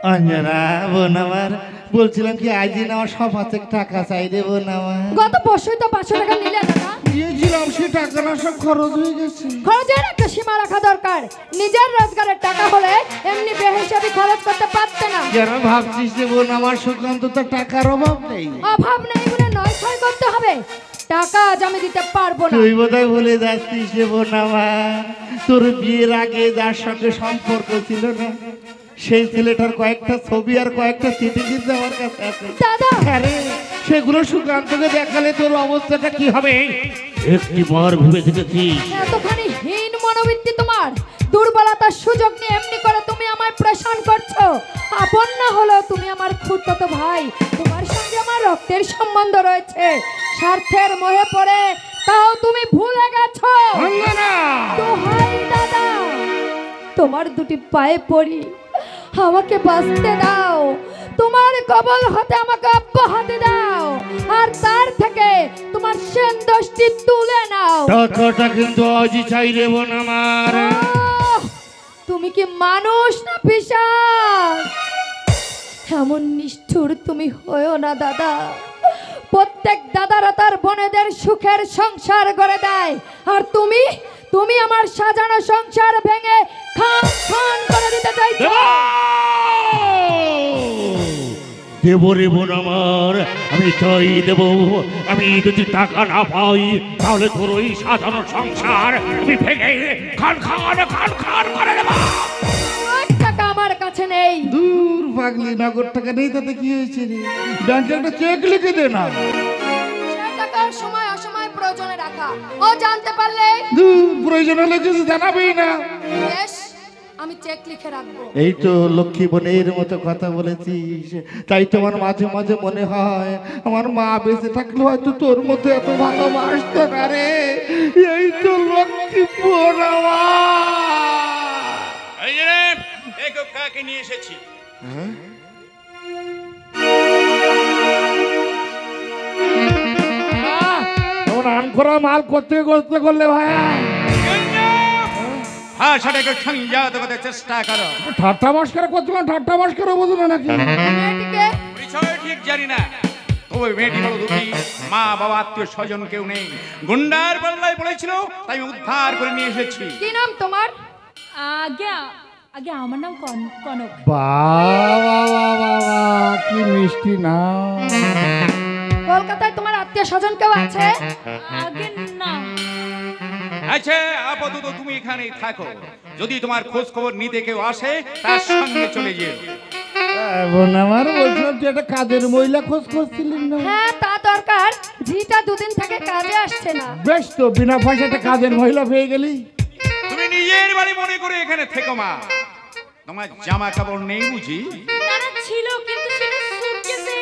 অঞ্জনা বোন আমার, বলছিলাম কি আজ দিন আমার সব হাতে টাকা চাই রে বোন আমার। গত পরশুই তো 500 টাকা নিলে দাদা। দিয়েছিলাম, সে টাকাটা সব খরচ হয়ে গেছে। খরচের একটা সীমা রাখা দরকার। নিজের রোজগারের টাকা হলে এমনি বেহিসাবি খরচ করতে পারতে না। যারা ভাবছিস যে বোন আমার সুকান্ত তো টাকার অভাব নেই। অভাব নেই বলে নয় ছয় করতে হবে। টাকা আজ আমি দিতে পারবো না। তুই বোধহয় ভুলে যাচ্ছিস রে বোন আমার, তোর বিয়ের আগে যার সঙ্গে সম্পর্ক ছিল না, সেই ছেলেটার কয়েকটা ছবি আর কয়েকটা চিঠি কিন্তু আমার কাছে আছে দাদা। আরে সেগুলো সুকান্তকে দেখালে তোর অবস্থাটা কি হবে একটি বার ভেবে দেখেছিস? এতখানি হীন মনোবৃত্তি তোমার। দুর্বলতার সুযোগ নিয়ে এমনি করে তুমি আমায় প্রেশান করছো। আপন না হলেও তুমি আমার খুড়তো ভাই। তোমার সঙ্গে আমার রক্তের সম্বন্ধ রয়েছে। স্বার্থের মোহে পড়ে তাও তুমি ভুলে গেছো। দোহাই দাদা, তোমার দুটি পায়ে পড়ি, আমাকে বাঁচতে দাও। তোমার কবল হতে আমাকে অব্যাহতি দাও, আর তার থেকে তোমার সেন্দষ্টি তুলে নাও। টাকাটা কিন্তু আজই চাই রে বোন আমার। আহ! তুমি কি মানুষ না পিশাচ? এমন নিষ্ঠুর তুমি হয়েও না দাদা। প্রত্যেক দাদারা তার বোনেদের সুখের সংসার গড়ে দেয়, আর তুমি তুমি আমার সাজানো সংসার ভেঙে খান খান করে দিতে চাইছো। দেব রে বোন আমার, আমি তাই দেব। আমি যদি টাকা না পাই তাহলে তোর ওই সাজানো সংসার আমি ভেঙে খান খান খান খান করে দেব। আর টাকা আমার কাছে নেই। দূর পাগলি, নগদ টাকা নেই তাতে কি হয়েছে রে? ব্যাংকে একটা চেক লিখে দে না। সে টাকা সময় অসময় প্রয়োজনে রাখা, ও জানতে পারলে দূর, প্রয়োজন হলে কিছু জানাবেই না। বেশ, আমি চেক লিখে রাখবো। এই তো লক্ষ্মী বোনের মতো কথা বলেছিস, তাই তো আমার মাঝে মাঝে মনে হয় আমার মা বেঁচে থাকলে হয়তো তোর মতো এত ভালোবাসতো না রে। এই তো লক্ষ্মী বোন আমার। এই যে রে, এই কাকে নিয়ে এসেছি। রান করা মাল করতে করতে করলে ভাইয়া হ্যাঁ, সেটাকে সংযত করতে চেষ্টা করো। ঠাট্টা মস্করা করতে, ঠাট্টা মস্করা বোঝো না নাকি? মেয়েটিকে পরিচয় ঠিক জানি না, তবে মেয়েটি হলো দুটি, মা বাবা আত্মীয় স্বজন কেউ নেই। গুন্ডার পাল্লায় পড়েছিল, তাই আমি উদ্ধার করে নিয়ে এসেছি। কি নাম তোমার? আগে আগে আমার নাম কনক। বাবা কি মিষ্টি না। কলকাতায় তোমার আত্মীয় স্বজন কেউ আছে? আগে না। আচ্ছা, আপাতত তুমি এখানেই থাকো। যদি তোমার খোঁজ খবর নিতে কেউ আসে, তার সঙ্গে চলে যেও। বোন আমার, বলছিলাম তুই একটা কাজের মহিলা খোঁজ করছিলেন না? হ্যাঁ, তা দরকার। ঝিটা দুদিন থেকে কাজে আসছে না। বেশ তো, বিনা পয়সাতে কাজের মহিলা পেয়ে গেলি। তুমি নিজের বাড়ি মনে করে এখানে থেকো মা। তোমার জামা কাপড় নেই বুঝি? তারা ছিল কিন্তু সেটা সুটকেসে।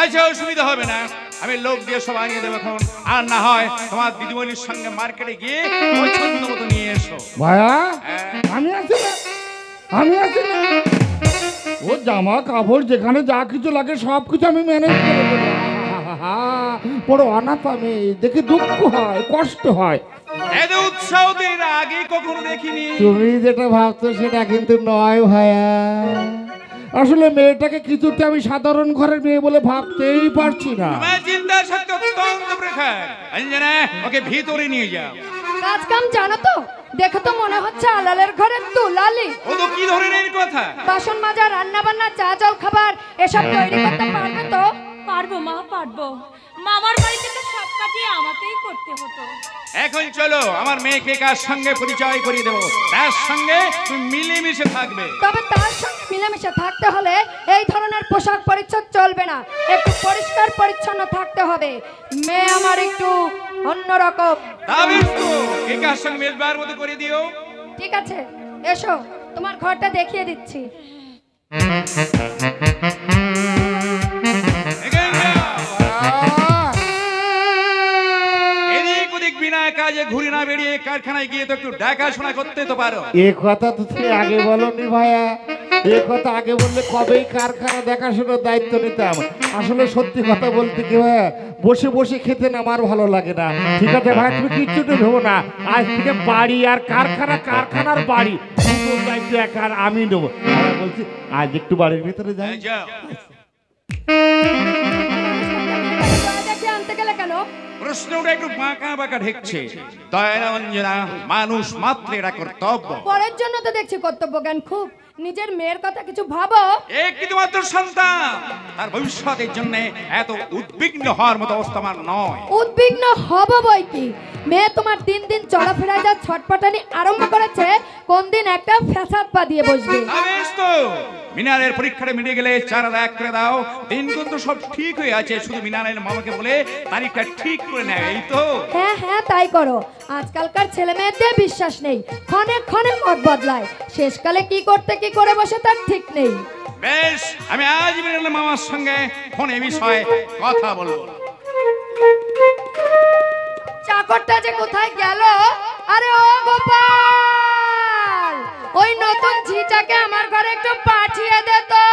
আচ্ছা, অসুবিধা হবে না, আমি লোক দিয়ে সব আনিয়ে দেবো এখন। আর না হয় তোমার দিদিমণির সঙ্গে মার্কেটে গিয়ে পছন্দ মতো নিয়ে এসো। ভাইয়া হ্যাঁ। আমি আছি না, আমি আছি না। ও জামা কাপড় যেখানে যা কিছু লাগে সব কিছু আমি ম্যানেজ করে দেবো। বড় অনাথ আমি, দেখে দুঃখ হয়, কষ্ট হয়। এত উৎসাহ তো এর আগে কখনো দেখিনি। তুমি যেটা ভাবছো সেটা কিন্তু নয় ভাইয়া। আসলে মেয়েটাকে কিছুতে আমি সাধারণ ঘরের মেয়ে বলে ভাবতেই পারছি না। তোমার চিন্তার সত্য অত্যন্ত প্রখর। অঞ্জনা, ওকে ভিতরে নিয়ে যাও। কাজ কাম জানো তো? দেখে তো মনে হচ্ছে আলালের ঘরের দুলালি। ও তো কি ধরনের কথা? বাসন মাজা, রান্না বান্না, চা জল খাবার এসব তৈরি করতে পারবে তো? পারবো মা, পারবো। মামার বাড়িতে তো সব কাজই আমাকেই করতে হতো। এখন চলো, আমার মেয়েকে কার সঙ্গে পরিচয় করিয়ে দেবো। তার সঙ্গে তুমি মিলেমিশে থাকবে। তবে তার সঙ্গে মিলেমিশে থাকতে হলে এই ধরনের পোশাক পরিচ্ছদ চলবে না। একটু পরিষ্কার পরিচ্ছন্ন থাকতে হবে। মেয়ে আমার একটু অন্যরকম। তা বেশ তো, কে কার সঙ্গে মেজবার মতো করে দিও। ঠিক আছে, এসো, তোমার ঘরটা দেখিয়ে দিচ্ছি। এখানে যাও। এদিক ওদিক বিনা কাজে ঘুরে না বেরিয়ে কারখানায় গিয়ে তো একটু দেখাশোনা করতে তো পারো। এ কথা তো তুমি আগে বলনি ভাইয়া। এ কথা আগে বললে কবেই কারখানা দেখাশোনার দায়িত্ব নিতাম। আসলে সত্যি কথা বলতে কি ভাইয়া, বসে বসে খেতে না আমার ভালো লাগে না। ঠিক আছে ভাই, তুমি কিচ্ছুটি ভেবো না। আজ থেকে বাড়ি আর কারখানা, কারখানার বাড়ি তোর দায়িত্ব একা আর আমি নেবো। আমি বলছি আজ একটু বাড়ির ভিতরে যাই। এই যাও। দেখে আনতে গেলে কেন? প্রশ্নটা একটু বাঁকা বাঁকা ঢেকছে। দয়া অঞ্জনা, মানুষ মাত্র এটা কর্তব্য। পরের জন্য তো দেখছি কর্তব্য জ্ঞান খুব। নিজের মেয়ের কথা কিছু ভাবো। একটি মাত্র সন্তান, তার ভবিষ্যতের জন্য এত উদ্বিগ্ন হওয়ার মতো অবস্থা আমার নয়। উদ্বিগ্ন হব বই কি? মেয়ে তোমার দিন দিন চলাফেরায় যা ছটপটানি আরম্ভ করেছে, কোন দিন একটা ফ্যাসাদ পা দিয়ে বসবে। তা বেশ তো, মিনারের পরীক্ষাটা মিটে গেলে 4 করে দাও। দিন কিন্তু সব ঠিক হয়ে আছে, শুধু মিনারের মামাকে বলে তারিখটা ঠিক করে নেয়, এই তো। হ্যাঁ হ্যাঁ তাই করো। আজকালকার ছেলে মেয়েদের বিশ্বাস নেই, ক্ষণে ক্ষণে মত বদলায়। শেষকালে কি করতে কি করে বসে তার ঠিক নেই। বেশ, আমি আজ মিনারের মামার সঙ্গে ফোনে বিষয়ে কথা বলবো। চাকরটা যে কোথায় গেল? আরে ও গোপাল, ওই নতুন ঝিটাকে আমার ঘরে একটু পাঠিয়ে দে তো।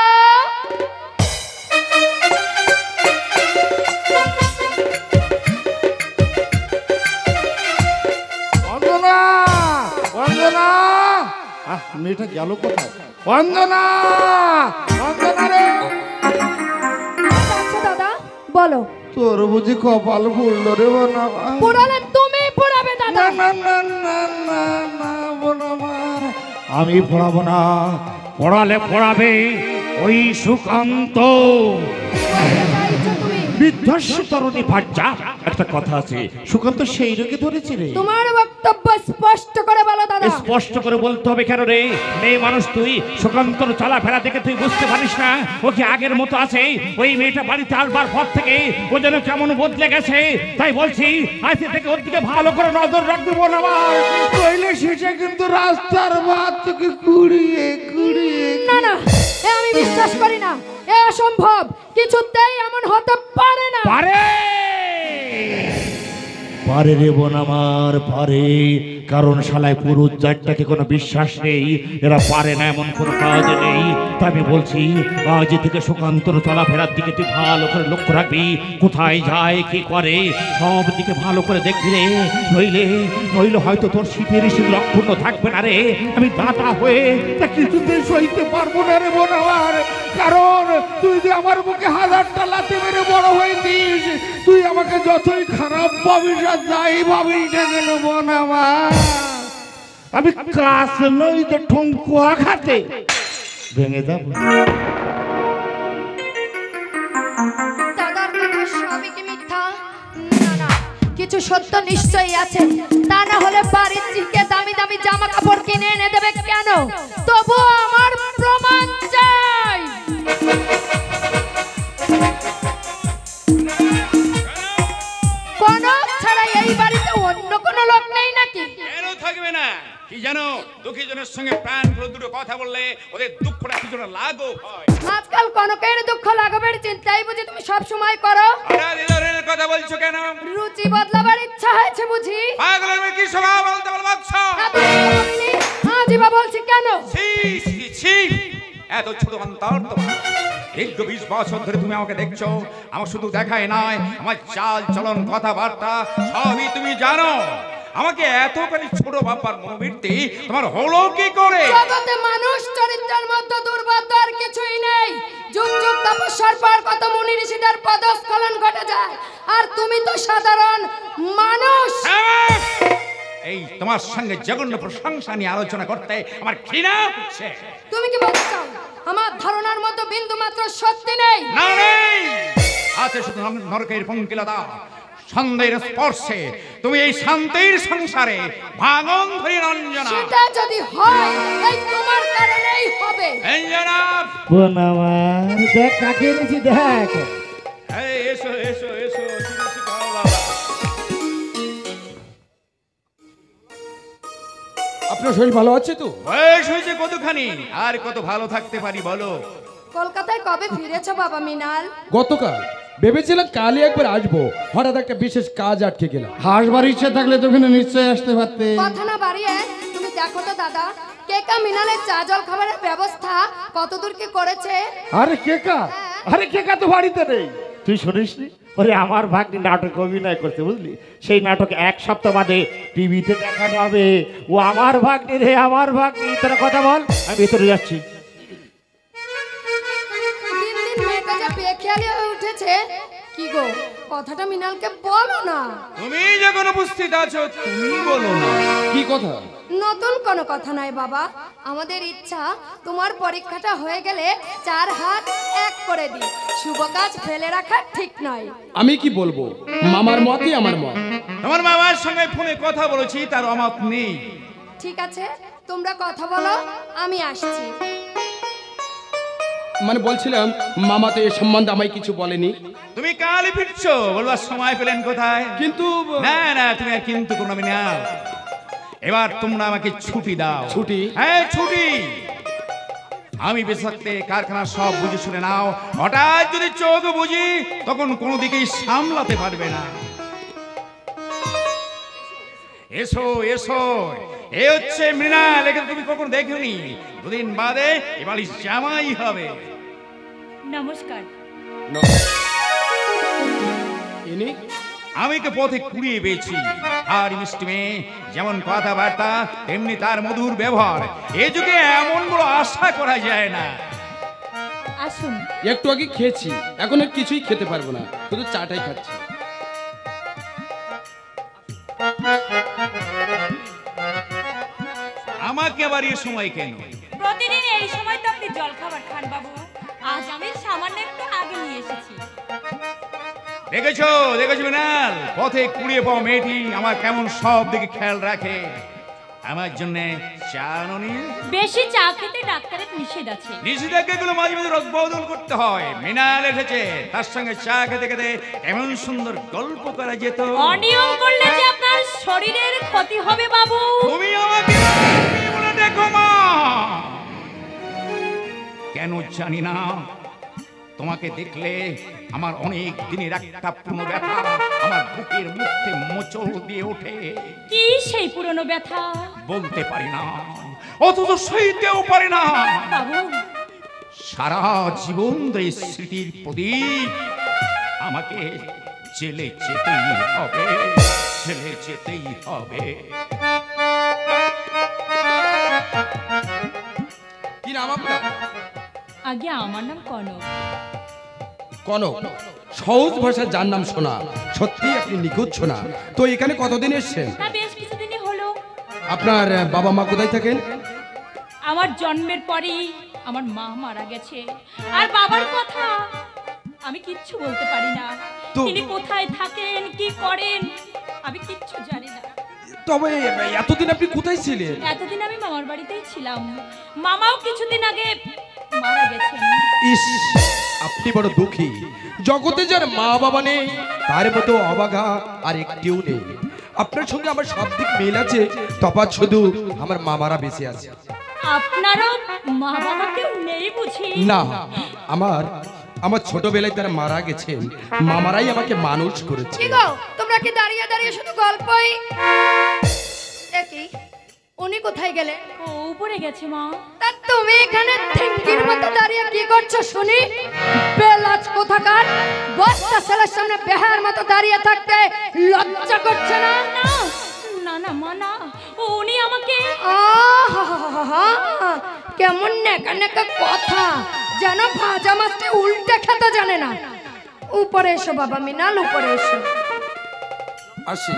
অঞ্জনা, অঞ্জনা, মেয়েটা গেল কোথায়? অঞ্জনা, অঞ্জনা রে। আচ্ছা দাদা বলো। তোর বুঝি কপাল ফুললো রে বানাবা? পোড়ালে তুমি পোড়াবে দাদা। না না না না না বানাবা, আমি পড়াবো না। পড়ালে পড়াবে ওই সুকান্ত। বিধ্বস্ত তরুণী ভাজ্যা। একটা কথা আছে, সুকান্ত সেই রোগে ধরেছে রে। তোমার বক্তব্য স্পষ্ট করে বলো দাদা। স্পষ্ট করে বলতে হবে কেন রে? মেয়ে মানুষ তুই, সুকান্তর চলাফেরা দেখে তুই বুঝতে পারিস না ও কি আগের মতো আছে? ওই মেয়েটা বাড়িতে আসবার পর থেকে ও যেন কেমন বদলে গেছে। তাই বলছি আজ থেকে ওর দিকে ভালো করে নজর রাখবি বোন আমার। কইলে শেষে কিন্তু রাস্তার বাদ থেকে কুড়িয়ে কুড়িয়ে। না না, এ আমি বিশ্বাস করি না। এ অসম্ভব, কিছুতেই এমন হতে পারে না। পারে পারে রে বোন আমার, পারে। কারণ শালায় পুরুষ জাতটাকে কোনো বিশ্বাস নেই, এরা পারে না এমন কোনো কাজ নেই। তা আমি বলছি আজ থেকে সুকান্তর চলাফেরার দিকে তুই ভালো করে লক্ষ্য রাখবি। কোথায় যায় কি করে সব দিকে ভালো করে দেখবি রে। নইলে নইলে হয়তো তোর শীতের শীত অক্ষুণ্ণ থাকবে না রে। আমি দাদা হয়ে তা কিছুতেই সইতে পারবো না রে বোন আমার। কারণ তুই যে আমার বুকে 1000টা লাথি মেরে বড় হয়েছিস, তুই আমাকে যতই খারাপ ভাবিস আর যাই ভাবিস না কেন বোন আমার, আমি কাজ নই তো ঠুঙ্কুয়া খাতে ভেঙে যাব। দাদার কথা সবই কি মিথ্যা? না না, কিছু সত্য নিশ্চয়ই আছে। তা না হলে বাড়ির ঝিকে দামি দামি জামা কাপড় কিনে এনে দেবে কেন? তবু আমার প্রমাণ চাই। কোন ছাড়া এই বাড়িতে অন্য কোনো লোক নেই নাকি? কেন থাকবে না? কি জানো, দুঃখী জনের সঙ্গে প্রাণ খুলে দুটো কথা বললে ওদের দুঃখটা কিছুটা লাঘব হয়। আজকাল কনকের দুঃখ লাঘবের চিন্তাই বুঝি তুমি সব সময় করো। আরে হৃদয়ের কথা বলছো কেন? রুচি বদলাবার ইচ্ছা হয়েছে বুঝি? পাগলের মেয়ে কি স্বভাব বলতে বলছ? আজই বা বলছি কেন? ছি ছি ছি, এত ছোট অন্তর তোমার। দীর্ঘ 20 বছর ধরে তুমি আমাকে দেখছো। আমার শুধু দেখায় নয়, আমার চাল চলন কথাবার্তা সবই তুমি জানো। আমাকে এতখানি ছোট ভাববার মনোবৃত্তি তোমার হলো কি করে? জগতে মানুষ চরিত্রের মধ্যে দুর্বলতা আর কিছুই নেই। যুগ যুগ তপস্যার পর কত মুনি ঋষিদের পদস্খলন ঘটে যায়, আর তুমি তো সাধারণ মানুষ। এই তোমার সঙ্গে জঘন্য প্রশংসা নিয়ে আলোচনা করতে আমার ঘৃণা হচ্ছে। তুমি কি বলতে চাও আমার ধারণার মধ্যে বিন্দু মাত্র সত্যি নেই? না নেই, আছে শুধু নরকের পঙ্কিলতা। সন্দেহের স্পর্শে তুমি এই শান্তির সংসারে ভাঙন ধরে অঞ্জনা। সেটা যদি হয় এই তোমার কারণেই হবে। অঞ্জনা, বোন আমার দেখ কাকে এনেছি দেখ। এই এসো এসো এসো, ঠিক আছে, খাও বাবা। আপনার শরীর ভালো আছে তো? বয়স হয়েছে কতখানি, আর কত ভালো থাকতে পারি বলো? কলকাতায় কবে ফিরেছো বাবা মিনাল? গতকাল ভেবেছিলাম কালই একবার আসবো, হঠাৎ একটা বিশেষ কাজ আটকে গেলাম। হাসবার ইচ্ছে থাকলে তো ওখানে নিশ্চয়ই আসতে পারতে। কথা না বাড়িয়ে তুমি দেখো তো দাদা, কেকা মিনালের চা জল খাবারের ব্যবস্থা কতদূর কি করেছে? আরে কেকা, আরে কেকা তো বাড়িতে নেই। তুই শুনিসনি ওরে আমার ভাগ্নি নাটক অভিনয় করছে বুঝলি, সেই নাটক এক সপ্তাহ বাদে টিভিতে দেখানো হবে। ও আমার ভাগ্নি রে, আমার ভাগ্নি। তোরা কথা বল, আমি ভেতরে যাচ্ছি। দিন দিন মেয়েটা যা বেখেয়ালি হয়ে উঠেছে। কি গো, কথাটা মৃণালকে বলো না। তুমি যখন উপস্থিত আছো তুমি বলো না। কি কথা? নতুন কোনো কথা নয় বাবা, আমাদের ইচ্ছা তোমার পরীক্ষাটা হয়ে গেলে 4 হাত এক করে দিই। শুভ কাজ ফেলে রাখা ঠিক নয়। আমি কি বলবো, মামার মতই আমার মত। তোমার বাবার সঙ্গে ফোনে কথা বলেছি, তার অমত নেই। ঠিক আছে, তোমরা কথা বলো, আমি আসছি। মানে বলছিলাম, মামা তো এ সম্বন্ধে আমায় কিছু বলেনি। তুমি কালই ফিরছো, বলবার সময় পেলেন কোথায়? কিন্তু না না, তুমি আর কিন্তু কোনো না। এবার তোমরা আমাকে ছুটি দাও। ছুটি? হ্যাঁ ছুটি। আমি বেঁচে থাকতে কারখানা সব বুঝে শুনে নাও। হঠাৎ যদি চোখ বুঝি তখন কোনো দিকেই সামলাতে পারবে না। এসো এসো, এ হচ্ছে মৃণাল। একে তুমি কখনো দেখোনি, 2 দিন বাদে এবার জামাই হবে। নমস্কার। ইনি আমি তো পথে কুড়িয়ে পেয়েছি। আর মিষ্টি মেয়ে, যেমন কথাবার্তা তেমনি তার মধুর ব্যবহার। এ যুগে এমন বড় আশা করা যায় না। আসুন। একটু আগে খেয়েছি, এখন আর কিছুই খেতে পারবো না, শুধু চাটাই খাচ্ছি। আমাকে আবার এ সময় কেন? প্রতিদিন এই সময় তো আপনি জল খাবার খান বাবু। আজ আমি সামান্য একটু আগে নিয়ে এসেছি। দেখেছো দেখেছো মৃণাল, পথে কুড়িয়ে পাওয়া মেয়েটি আমার কেমন সব দিকে খেয়াল রাখে। আমার জন্য চা আনোনি? বেশি চা খেতে ডাক্তারের নিষেধ আছে। নিষেধাজ্ঞাগুলো মাঝে মাঝে রদবদল করতে হয়। মৃণাল এসেছে, তার সঙ্গে চা খেতে খেতে কেমন সুন্দর গল্প করা যেত। অনিয়ম করলে যে আপনার শরীরের ক্ষতি হবে বাবু। তুমি আমাকে কি বলে দেখো মা? কেন জানি না, তোমাকে দেখলে আমার অনেক দিনের একটা পুরনো ব্যথা আমার বুকের মধ্যে মোচড় দিয়ে ওঠে। কি সেই পুরনো ব্যথা? বলতে পারি না, অথচ সইতেও পারি না। বাবু, সারা জীবন এই স্মৃতির প্রদীপ আমাকে জেলে যেতেই হবে, জেলে যেতেই হবে। কি নাম আপনার? আগে আমার নাম কনক। কনক? সহজ ভাষায় যার নাম শোনা, সত্যি আপনি নিখুঁত শোনা। তো এখানে কতদিন এসেছেন? তা বেশ কিছুদিনই হলো। আপনার বাবা মা কোথায় থাকেন? আমার জন্মের পরেই আমার মা মারা গেছে। আর বাবার কথা আমি কিচ্ছু বলতে পারি না। তো- তিনি কোথায় থাকেন, কি করেন, আমি কিচ্ছু জানি না। তবে এতদিন আপনি কোথায় ছিলেন? এতদিন আমি মামার বাড়িতেই ছিলাম। মামাও কিছুদিন আগে মারা গেছেন। ইস, আপনি বড় দুঃখী। জগতে যার মা বাবা নেই তার মতো অবাগা আর একটিও নেই। আপনার সঙ্গে আমার সব দিক মিল আছে, তফাৎ শুধু আমার মামারা বেঁচে আছে। আপনারও মা বাবা কেউ নেই বুঝি? না, আমার ছোটবেলায় তারা মারা গেছেন। মামারাই আমাকে মানুষ করেছে। কি গো, তোমরা কি দাঁড়িয়ে দাঁড়িয়ে শুধু গল্পই? কি, উনি কোথায় গেলে? ও উপরে গেছে মা। তা তুমি এখানে থিঙ্কির মতো দাঁড়িয়ে কি করছো শুনি? বেলাজ কোথাকার, বস্তা ছেলের সামনে বেহার মতো দাঁড়িয়ে থাকতে লজ্জা করছে না? না না না মা, না, উনি আমাকে আহা, কেমন নেকা নেকা কথা, যেন ভাজা মাছটা উল্টে খেতে জানে না। উপরে এসো বাবা মৃণাল, উপরে এসো। আসি,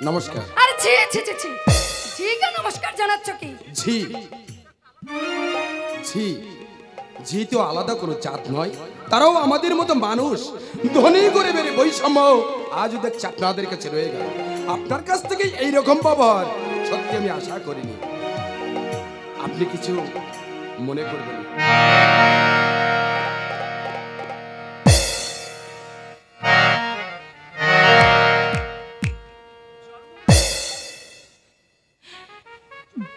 নমস্কার। আর ছি ছি ছি ছি, ঠিক নমস্কার জানাচ্ছ কি? ঝি ঝি ঝি তো আলাদা কোনো জাত নয়, তারাও আমাদের মতো মানুষ। ধনী করে বেড়ে বৈষম্য আজও দেখছি আপনাদের কাছে রয়ে গেল। আপনার কাছ থেকে এইরকম ব্যবহার সত্যি আমি আশা করিনি। আপনি কিছু মনে করবেন না।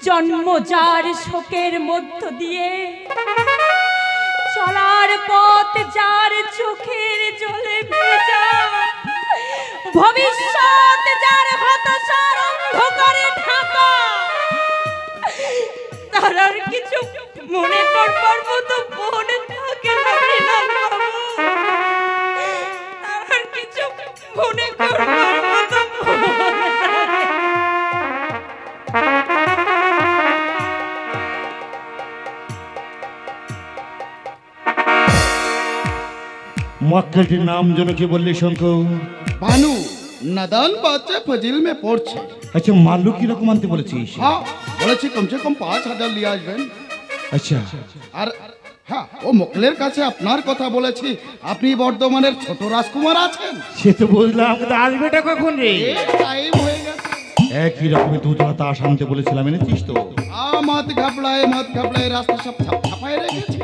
জন্ম যার শোকের মধ্য দিয়ে, চলার পথ যার চোখের জলে ভেজা, ভবিষ্যৎ যার হতাশার অন্ধকারে ঢাকা, তার আর কিছু মনে করবার মতো মনে থাকে না মৃণাল বাবু। তার আর মক্কেলটির নাম যেন কি বললি শঙ্কর? भानु नदन बच्चे फजिल में पढ़ছে। আচ্ছা মাল্লু কিরকম আনতে বলেছিস? हाँ বলেছি কমসে কম 5,000 নিয়ে আসবেন। আচ্ছা আর হ্যাঁ ও মকলের কাছে আপনার কথা বলেছি, আপনি বর্ধমানের ছোট রাজকুমার আছেন। সে তো বুঝলাম, কিন্তু আসবেটা কখন রে? টাইম হয়ে গেছে। একই রকমের দুধ তাস আনতে বলেছিলাম, এনেছিস তো? মত ঘাবড়ায় রাস্তা সব ছাপায় রেখেছি।